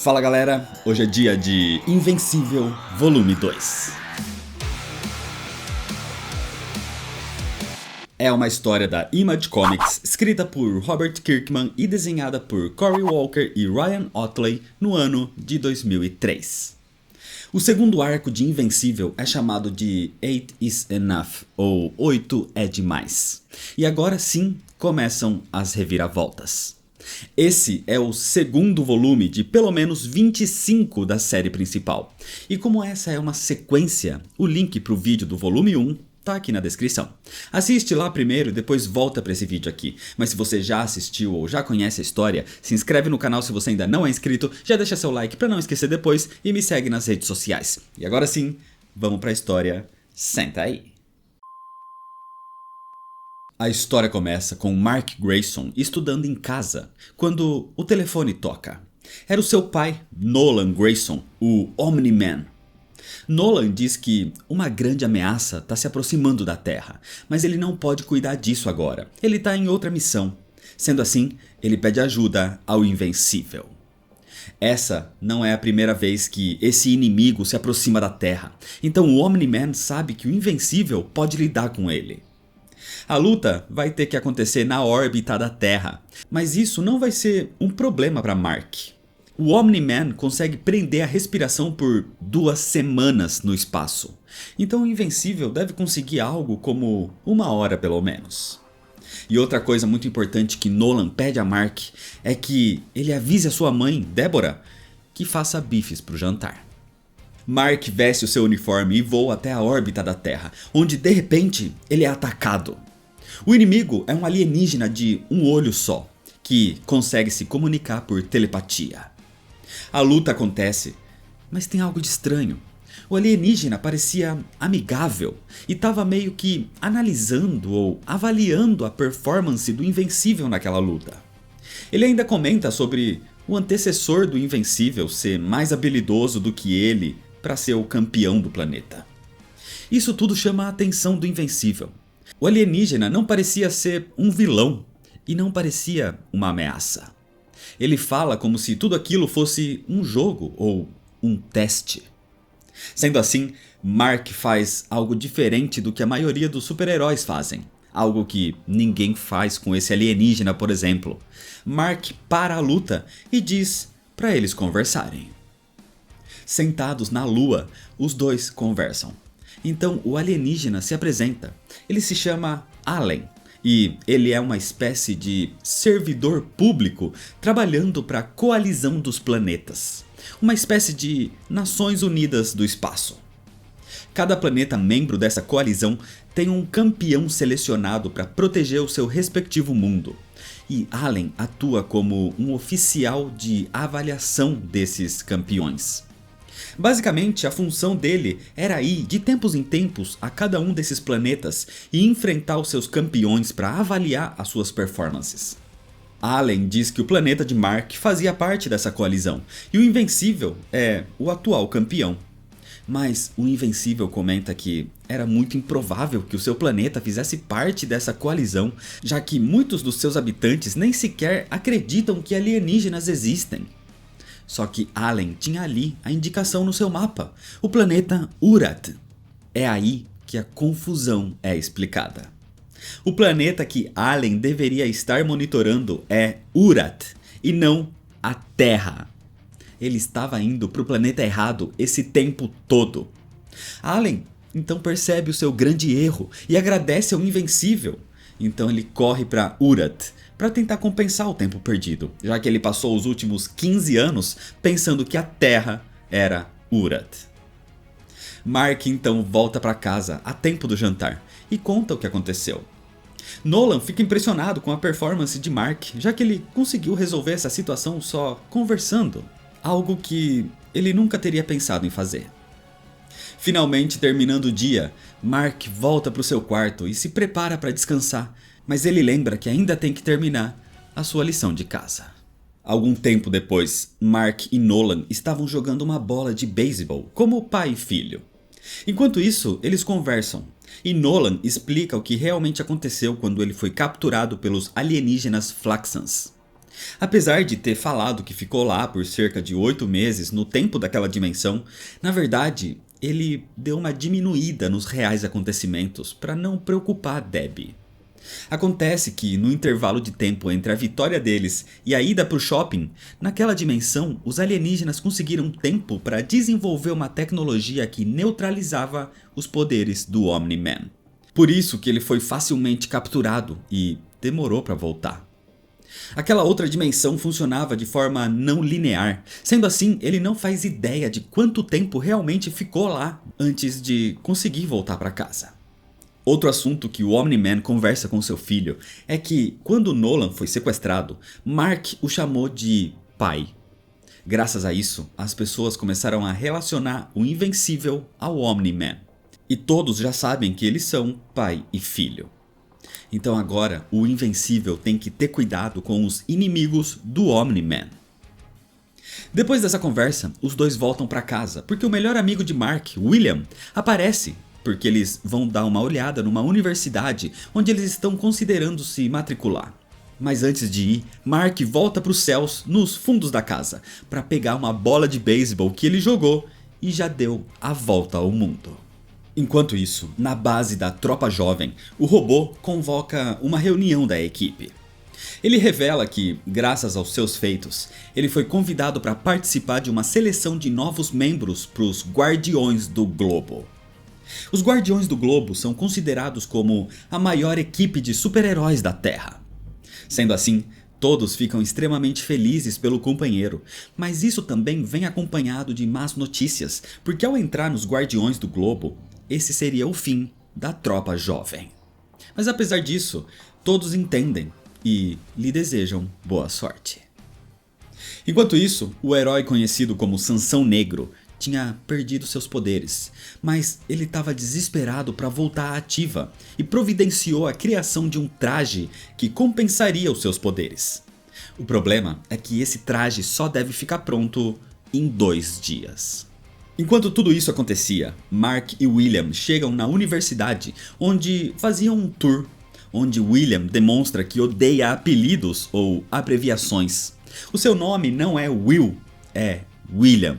Fala galera, hoje é dia de Invencível Volume 2. É uma história da Image Comics, escrita por Robert Kirkman e desenhada por Cory Walker e Ryan Ottley no ano de 2003. O segundo arco de Invencível é chamado de 8 is Enough, ou 8 é demais. E agora sim começam as reviravoltas. Esse é o segundo volume de pelo menos 25 da série principal. E como essa é uma sequência, o link para o vídeo do volume 1 tá aqui na descrição. Assiste lá primeiro e depois volta para esse vídeo aqui. Mas se você já assistiu ou já conhece a história, se inscreve no canal se você ainda não é inscrito, já deixa seu like para não esquecer depois e me segue nas redes sociais. E agora sim, vamos para a história. Senta aí. A história começa com Mark Grayson estudando em casa, quando o telefone toca. Era o seu pai, Nolan Grayson, o Omni-Man. Nolan diz que uma grande ameaça está se aproximando da Terra, mas ele não pode cuidar disso agora. Ele está em outra missão. Sendo assim, ele pede ajuda ao Invencível. Essa não é a primeira vez que esse inimigo se aproxima da Terra, então o Omni-Man sabe que o Invencível pode lidar com ele. A luta vai ter que acontecer na órbita da Terra, mas isso não vai ser um problema para Mark. O Omni-Man consegue prender a respiração por 2 semanas no espaço, então o Invencível deve conseguir algo como 1 hora pelo menos. E outra coisa muito importante que Nolan pede a Mark é que ele avise a sua mãe, Deborah, que faça bifes para o jantar. Mark veste o seu uniforme e voa até a órbita da Terra, onde de repente ele é atacado. O inimigo é um alienígena de um olho só, que consegue se comunicar por telepatia. A luta acontece, mas tem algo de estranho. O alienígena parecia amigável e estava meio que analisando ou avaliando a performance do Invencível naquela luta. Ele ainda comenta sobre o antecessor do Invencível ser mais habilidoso do que ele para ser o campeão do planeta. Isso tudo chama a atenção do Invencível. O alienígena não parecia ser um vilão e não parecia uma ameaça. Ele fala como se tudo aquilo fosse um jogo ou um teste. Sendo assim, Mark faz algo diferente do que a maioria dos super-heróis fazem. Algo que ninguém faz com esse alienígena, por exemplo. Mark para a luta e diz para eles conversarem. Sentados na lua, os dois conversam. Então o alienígena se apresenta. Ele se chama Allen e ele é uma espécie de servidor público trabalhando para a coalizão dos planetas. Uma espécie de Nações Unidas do espaço. Cada planeta membro dessa coalizão tem um campeão selecionado para proteger o seu respectivo mundo. E Allen atua como um oficial de avaliação desses campeões. Basicamente, a função dele era ir de tempos em tempos a cada um desses planetas e enfrentar os seus campeões para avaliar as suas performances. Allen diz que o planeta de Mark fazia parte dessa coalizão e o Invencível é o atual campeão. Mas o Invencível comenta que era muito improvável que o seu planeta fizesse parte dessa coalizão, já que muitos dos seus habitantes nem sequer acreditam que alienígenas existem. Só que Allen tinha ali a indicação no seu mapa, o planeta Urat. É aí que a confusão é explicada. O planeta que Allen deveria estar monitorando é Urat e não a Terra. Ele estava indo para o planeta errado esse tempo todo. Allen então percebe o seu grande erro e agradece ao Invencível. Então ele corre para Urat para tentar compensar o tempo perdido, já que ele passou os últimos 15 anos pensando que a Terra era Urat. Mark então volta para casa a tempo do jantar e conta o que aconteceu. Nolan fica impressionado com a performance de Mark, já que ele conseguiu resolver essa situação só conversando, algo que ele nunca teria pensado em fazer. Finalmente terminando o dia, Mark volta para o seu quarto e se prepara para descansar, mas ele lembra que ainda tem que terminar a sua lição de casa. Algum tempo depois, Mark e Nolan estavam jogando uma bola de beisebol como pai e filho. Enquanto isso, eles conversam, e Nolan explica o que realmente aconteceu quando ele foi capturado pelos alienígenas Flaxans. Apesar de ter falado que ficou lá por cerca de 8 meses no tempo daquela dimensão, na verdade ele deu uma diminuída nos reais acontecimentos para não preocupar Debbie. Acontece que no intervalo de tempo entre a vitória deles e a ida para o shopping, naquela dimensão os alienígenas conseguiram tempo para desenvolver uma tecnologia que neutralizava os poderes do Omni-Man. Por isso que ele foi facilmente capturado e demorou para voltar. Aquela outra dimensão funcionava de forma não linear, sendo assim ele não faz ideia de quanto tempo realmente ficou lá antes de conseguir voltar para casa. Outro assunto que o Omni-Man conversa com seu filho é que quando Nolan foi sequestrado, Mark o chamou de pai. Graças a isso, as pessoas começaram a relacionar o Invencível ao Omni-Man. E todos já sabem que eles são pai e filho. Então agora o Invencível tem que ter cuidado com os inimigos do Omni-Man. Depois dessa conversa, os dois voltam para casa, porque o melhor amigo de Mark, William, aparece, porque eles vão dar uma olhada numa universidade onde eles estão considerando se matricular. Mas antes de ir, Mark volta para os céus nos fundos da casa, para pegar uma bola de beisebol que ele jogou e já deu a volta ao mundo. Enquanto isso, na base da tropa jovem, o robô convoca uma reunião da equipe. Ele revela que, graças aos seus feitos, ele foi convidado para participar de uma seleção de novos membros para os Guardiões do Globo. Os Guardiões do Globo são considerados como a maior equipe de super-heróis da Terra. Sendo assim, todos ficam extremamente felizes pelo companheiro, mas isso também vem acompanhado de más notícias, porque ao entrar nos Guardiões do Globo, esse seria o fim da tropa jovem. Mas apesar disso, todos entendem e lhe desejam boa sorte. Enquanto isso, o herói conhecido como Sansão Negro tinha perdido seus poderes, mas ele estava desesperado para voltar à ativa e providenciou a criação de um traje que compensaria os seus poderes. O problema é que esse traje só deve ficar pronto em 2 dias. Enquanto tudo isso acontecia, Mark e William chegam na universidade, onde faziam um tour, onde William demonstra que odeia apelidos ou abreviações. O seu nome não é Will, é William.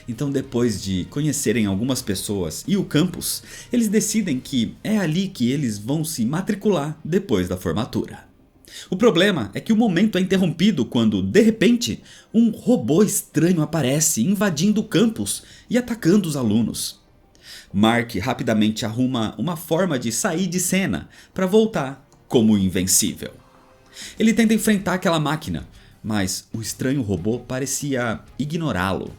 Então, depois de conhecerem algumas pessoas e o campus, eles decidem que é ali que eles vão se matricular depois da formatura. O problema é que o momento é interrompido quando, de repente, um robô estranho aparece invadindo o campus e atacando os alunos. Mark rapidamente arruma uma forma de sair de cena para voltar como invencível. Ele tenta enfrentar aquela máquina, mas o estranho robô parecia ignorá-lo.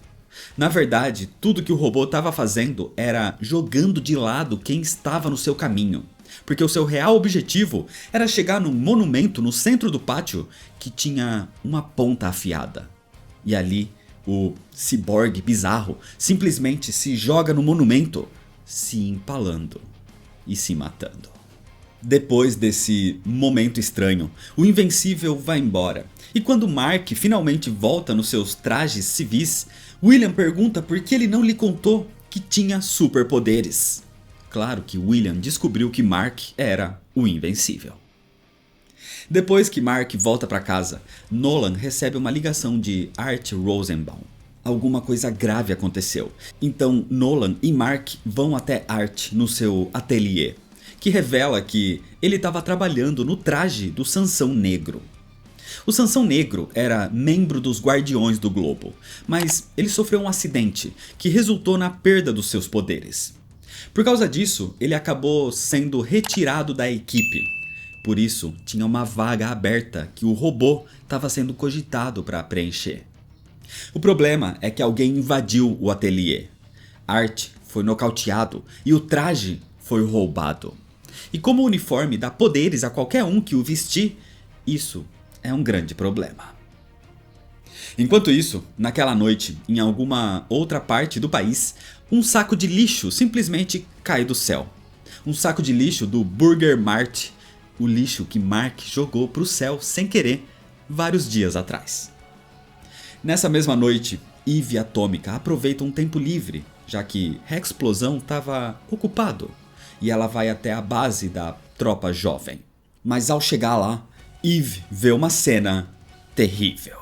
Na verdade, tudo que o robô estava fazendo era jogando de lado quem estava no seu caminho, porque o seu real objetivo era chegar num monumento no centro do pátio que tinha uma ponta afiada. E ali, o ciborgue bizarro simplesmente se joga no monumento, se empalando e se matando. Depois desse momento estranho, o Invencível vai embora. E quando Mark finalmente volta nos seus trajes civis, William pergunta por que ele não lhe contou que tinha superpoderes. Claro que William descobriu que Mark era o Invencível. Depois que Mark volta para casa, Nolan recebe uma ligação de Art Rosenbaum. Alguma coisa grave aconteceu. Então Nolan e Mark vão até Art no seu ateliê, que revela que ele estava trabalhando no traje do Sansão Negro. O Sansão Negro era membro dos Guardiões do Globo, mas ele sofreu um acidente que resultou na perda dos seus poderes. Por causa disso, ele acabou sendo retirado da equipe. Por isso, tinha uma vaga aberta que o robô estava sendo cogitado para preencher. O problema é que alguém invadiu o ateliê. Art foi nocauteado e o traje foi roubado. E como o uniforme dá poderes a qualquer um que o vestir, isso é um grande problema. Enquanto isso, naquela noite, em alguma outra parte do país, um saco de lixo simplesmente cai do céu. Um saco de lixo do Burger Mart, o lixo que Mark jogou para o céu sem querer vários dias atrás. Nessa mesma noite, Eve Atômica aproveita um tempo livre, já que Rexplosão estava ocupado, e ela vai até a base da tropa jovem. Mas ao chegar lá, Eve vê uma cena terrível.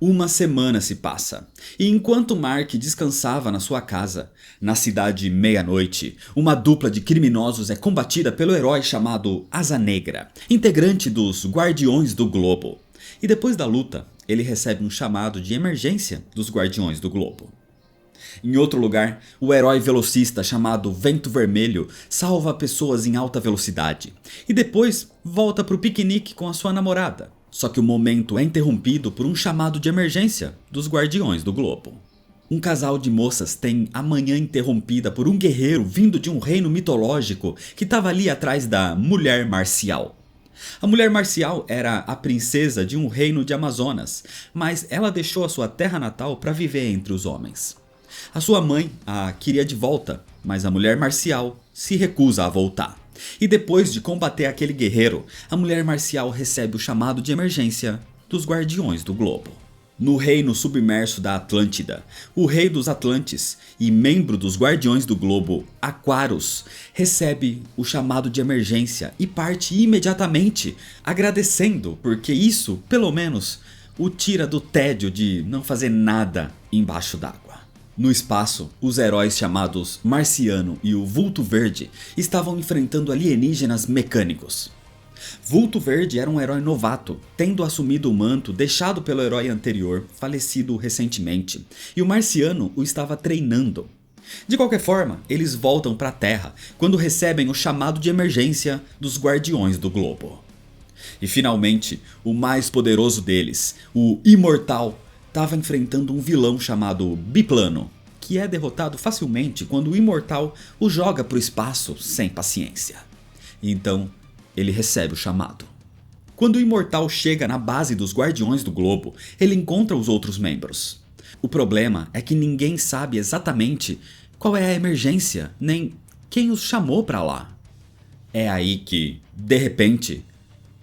Uma semana se passa, e enquanto Mark descansava na sua casa, na cidade meia-noite, uma dupla de criminosos é combatida pelo herói chamado Asa Negra, integrante dos Guardiões do Globo. E depois da luta, ele recebe um chamado de emergência dos Guardiões do Globo. Em outro lugar, o herói velocista chamado Vento Vermelho salva pessoas em alta velocidade, e depois volta para o piquenique com a sua namorada. Só que o momento é interrompido por um chamado de emergência dos Guardiões do Globo. Um casal de moças tem a manhã interrompida por um guerreiro vindo de um reino mitológico que estava ali atrás da Mulher Marcial. A Mulher Marcial era a princesa de um reino de Amazonas, mas ela deixou a sua terra natal para viver entre os homens. A sua mãe a queria de volta, mas a Mulher Marcial se recusa a voltar. E depois de combater aquele guerreiro, a Mulher Marcial recebe o chamado de emergência dos Guardiões do Globo. No reino submerso da Atlântida, o rei dos Atlantes e membro dos Guardiões do Globo, Aquaros, recebe o chamado de emergência e parte imediatamente, agradecendo porque isso, pelo menos, o tira do tédio de não fazer nada embaixo d'água. No espaço, os heróis chamados Marciano e o Vulto Verde estavam enfrentando alienígenas mecânicos. Vulto Verde era um herói novato, tendo assumido o manto deixado pelo herói anterior, falecido recentemente, e o Marciano o estava treinando. De qualquer forma, eles voltam para a Terra quando recebem o chamado de emergência dos Guardiões do Globo. E finalmente, o mais poderoso deles, o Imortal, estava enfrentando um vilão chamado Biplano, que é derrotado facilmente quando o Imortal o joga para o espaço sem paciência. Então, ele recebe o chamado. Quando o Imortal chega na base dos Guardiões do Globo, ele encontra os outros membros. O problema é que ninguém sabe exatamente qual é a emergência, nem quem os chamou para lá. É aí que, de repente,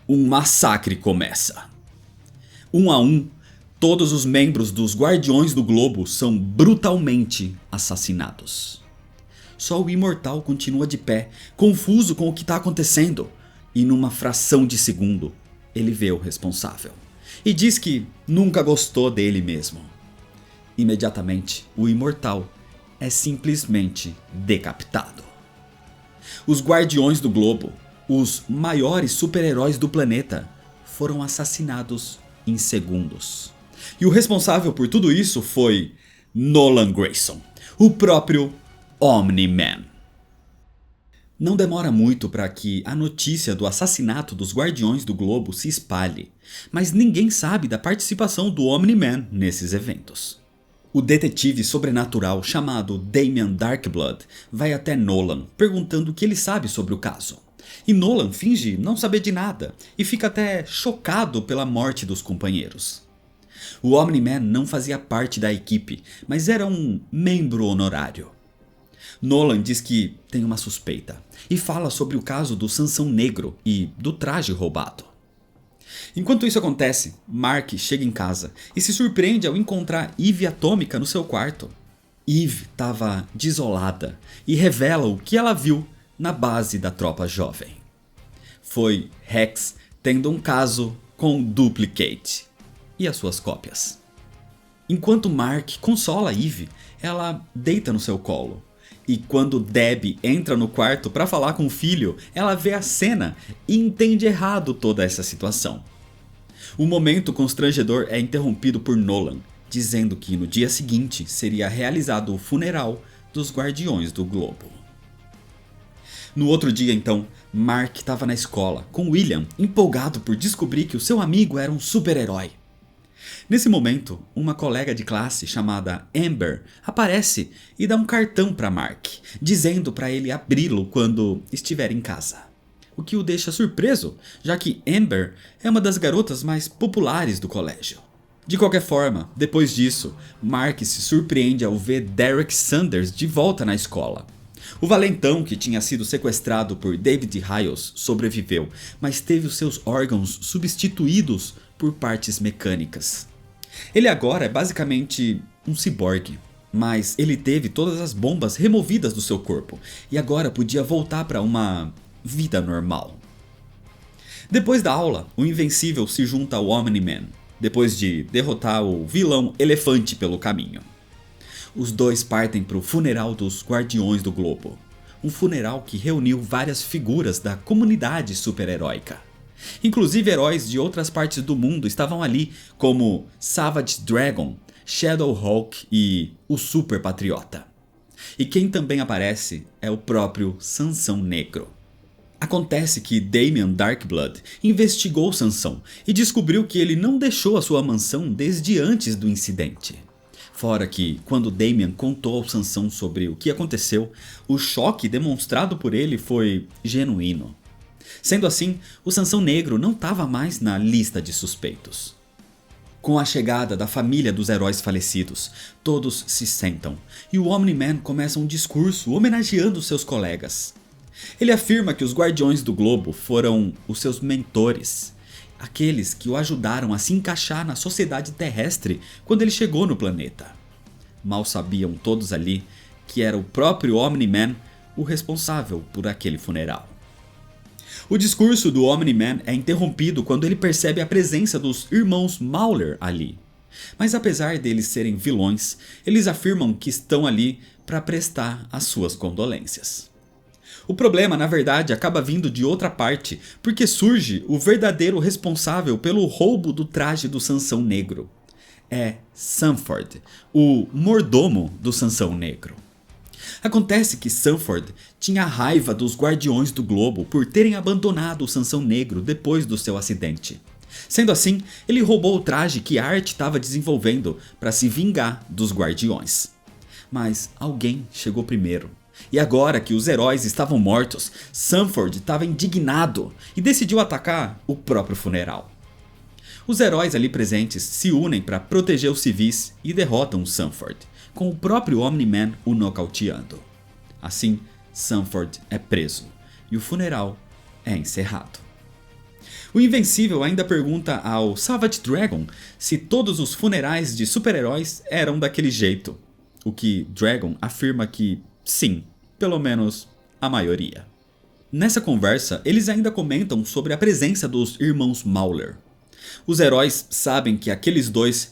um massacre começa. Um a um, todos os membros dos Guardiões do Globo são brutalmente assassinados. Só o Imortal continua de pé, confuso com o que está acontecendo. E numa fração de segundo, ele vê o responsável. E diz que nunca gostou dele mesmo. Imediatamente, o Imortal é simplesmente decapitado. Os Guardiões do Globo, os maiores super-heróis do planeta, foram assassinados em segundos. E o responsável por tudo isso foi Nolan Grayson, o próprio Omni-Man. Não demora muito para que a notícia do assassinato dos Guardiões do Globo se espalhe, mas ninguém sabe da participação do Omni-Man nesses eventos. O detetive sobrenatural chamado Damian Darkblood vai até Nolan perguntando o que ele sabe sobre o caso. E Nolan finge não saber de nada e fica até chocado pela morte dos companheiros. O Omni-Man não fazia parte da equipe, mas era um membro honorário. Nolan diz que tem uma suspeita e fala sobre o caso do Sansão Negro e do traje roubado. Enquanto isso acontece, Mark chega em casa e se surpreende ao encontrar Eve atômica no seu quarto. Eve estava desolada e revela o que ela viu na base da tropa jovem. Foi Rex tendo um caso com Duplicate e as suas cópias. Enquanto Mark consola Eve, ela deita no seu colo. E quando Debbie entra no quarto para falar com o filho, ela vê a cena e entende errado toda essa situação. O momento constrangedor é interrompido por Nolan, dizendo que no dia seguinte seria realizado o funeral dos Guardiões do Globo. No outro dia então, Mark estava na escola, com William, empolgado por descobrir que o seu amigo era um super-herói. Nesse momento, uma colega de classe chamada Amber aparece e dá um cartão para Mark, dizendo para ele abri-lo quando estiver em casa. O que o deixa surpreso, já que Amber é uma das garotas mais populares do colégio. De qualquer forma, depois disso, Mark se surpreende ao ver Derek Sanders de volta na escola. O valentão que tinha sido sequestrado por David Hiles sobreviveu, mas teve os seus órgãos substituídos por partes mecânicas. Ele agora é basicamente um ciborgue, mas ele teve todas as bombas removidas do seu corpo e agora podia voltar para uma vida normal. Depois da aula, o Invencível se junta ao Omni-Man. depois de derrotar o vilão Elefante pelo caminho. Os dois partem para o funeral dos Guardiões do Globo, um funeral que reuniu várias figuras da comunidade super-heróica. Inclusive heróis de outras partes do mundo estavam ali, como Savage Dragon, Shadowhawk e o Super Patriota. E quem também aparece é o próprio Sansão Negro. Acontece que Damian Darkblood investigou Sansão e descobriu que ele não deixou a sua mansão desde antes do incidente. Fora que, quando Damian contou ao Sansão sobre o que aconteceu, o choque demonstrado por ele foi genuíno. Sendo assim, o Sansão Negro não estava mais na lista de suspeitos. Com a chegada da família dos heróis falecidos, todos se sentam e o Omni-Man começa um discurso homenageando seus colegas. Ele afirma que os Guardiões do Globo foram os seus mentores, aqueles que o ajudaram a se encaixar na sociedade terrestre quando ele chegou no planeta. Mal sabiam todos ali que era o próprio Omni-Man o responsável por aquele funeral. O discurso do Omni-Man é interrompido quando ele percebe a presença dos irmãos Mauler ali. Mas apesar deles serem vilões, eles afirmam que estão ali para prestar as suas condolências. O problema, na verdade, acaba vindo de outra parte, porque surge o verdadeiro responsável pelo roubo do traje do Sansão Negro. É Sanford, o mordomo do Sansão Negro. Acontece que Sanford tinha raiva dos Guardiões do Globo por terem abandonado o Sansão Negro depois do seu acidente. Sendo assim, ele roubou o traje que Art estava desenvolvendo para se vingar dos Guardiões. Mas alguém chegou primeiro. E agora que os heróis estavam mortos, Sanford estava indignado e decidiu atacar o próprio funeral. Os heróis ali presentes se unem para proteger os civis e derrotam Sanford, com o próprio Omni-Man o nocauteando. Assim, Sanford é preso e o funeral é encerrado. O Invencível ainda pergunta ao Savage Dragon se todos os funerais de super-heróis eram daquele jeito, o que Dragon afirma que sim, pelo menos a maioria. Nessa conversa, eles ainda comentam sobre a presença dos irmãos Mauler. Os heróis sabem que aqueles dois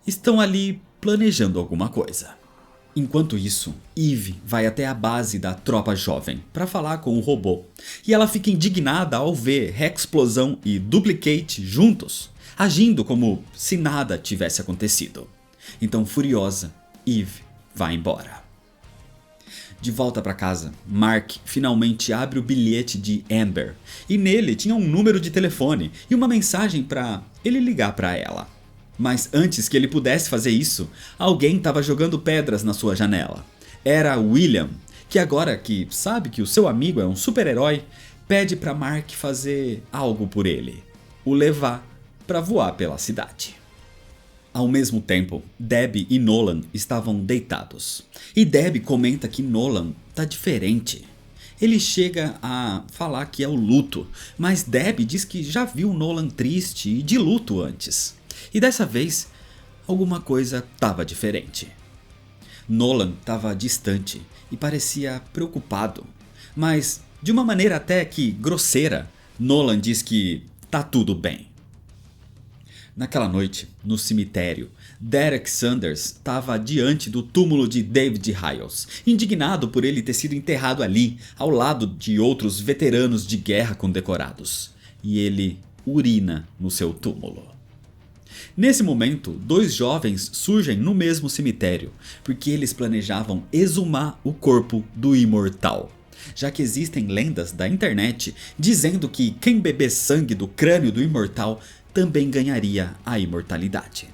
estão ali planejando alguma coisa. Enquanto isso, Eve vai até a base da tropa jovem para falar com o robô. E ela fica indignada ao ver Hexplosão e Duplicate juntos, agindo como se nada tivesse acontecido. Então, furiosa, Eve vai embora. De volta para casa, Mark finalmente abre o bilhete de Amber e nele tinha um número de telefone e uma mensagem para ele ligar para ela. Mas antes que ele pudesse fazer isso, alguém estava jogando pedras na sua janela. Era William, que agora que sabe que o seu amigo é um super-herói, pede para Mark fazer algo por ele, o levar para voar pela cidade. Ao mesmo tempo, Deb e Nolan estavam deitados. E Deb comenta que Nolan tá diferente. Ele chega a falar que é o luto, mas Deb diz que já viu Nolan triste e de luto antes. E dessa vez, alguma coisa estava diferente. Nolan estava distante e parecia preocupado, mas de uma maneira até que grosseira, Nolan diz que tá tudo bem. Naquela noite, no cemitério, Derek Sanders estava diante do túmulo de David Hiles, indignado por ele ter sido enterrado ali, ao lado de outros veteranos de guerra condecorados. E ele urina no seu túmulo. Nesse momento, dois jovens surgem no mesmo cemitério, porque eles planejavam exumar o corpo do imortal. Já que existem lendas da internet dizendo que quem beber sangue do crânio do imortal também ganharia a imortalidade.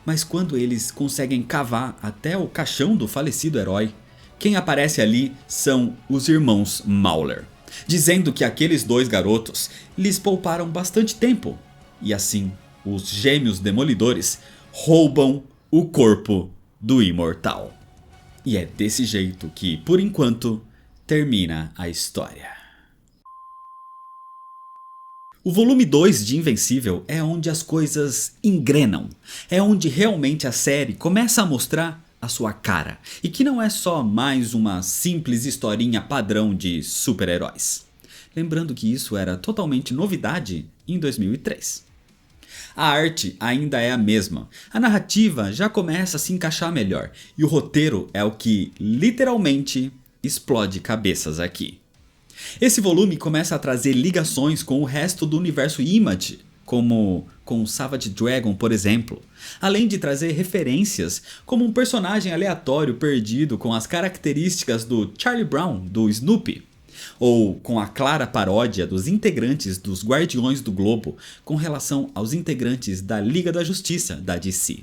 Mas quando eles conseguem cavar até o caixão do falecido herói, quem aparece ali são os irmãos Mauler, dizendo que aqueles dois garotos lhes pouparam bastante tempo, e assim os gêmeos demolidores roubam o corpo do imortal. E é desse jeito que, por enquanto, termina a história. O volume 2 de Invencível é onde as coisas engrenam, é onde realmente a série começa a mostrar a sua cara, e que não é só mais uma simples historinha padrão de super-heróis. Lembrando que isso era totalmente novidade em 2003. A arte ainda é a mesma, a narrativa já começa a se encaixar melhor e o roteiro é o que literalmente explode cabeças aqui. Esse volume começa a trazer ligações com o resto do universo Image, como com Savage Dragon, por exemplo, além de trazer referências como um personagem aleatório perdido com as características do Charlie Brown, do Snoopy, ou com a clara paródia dos integrantes dos Guardiões do Globo com relação aos integrantes da Liga da Justiça da DC.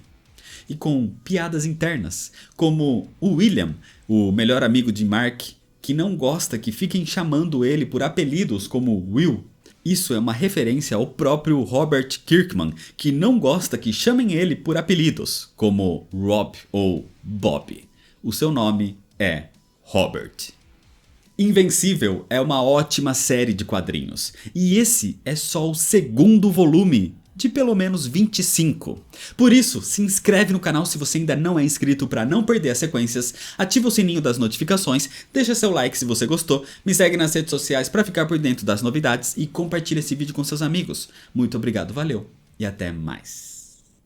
E com piadas internas, como o William, o melhor amigo de Mark, que não gosta que fiquem chamando ele por apelidos como Will. Isso é uma referência ao próprio Robert Kirkman, que não gosta que chamem ele por apelidos, como Rob ou Bob. O seu nome é Robert. Invencível é uma ótima série de quadrinhos, e esse é só o segundo volume de pelo menos 25. Por isso, se inscreve no canal se você ainda não é inscrito para não perder as sequências, ativa o sininho das notificações, deixa seu like se você gostou, me segue nas redes sociais para ficar por dentro das novidades e compartilha esse vídeo com seus amigos. Muito obrigado, valeu e até mais.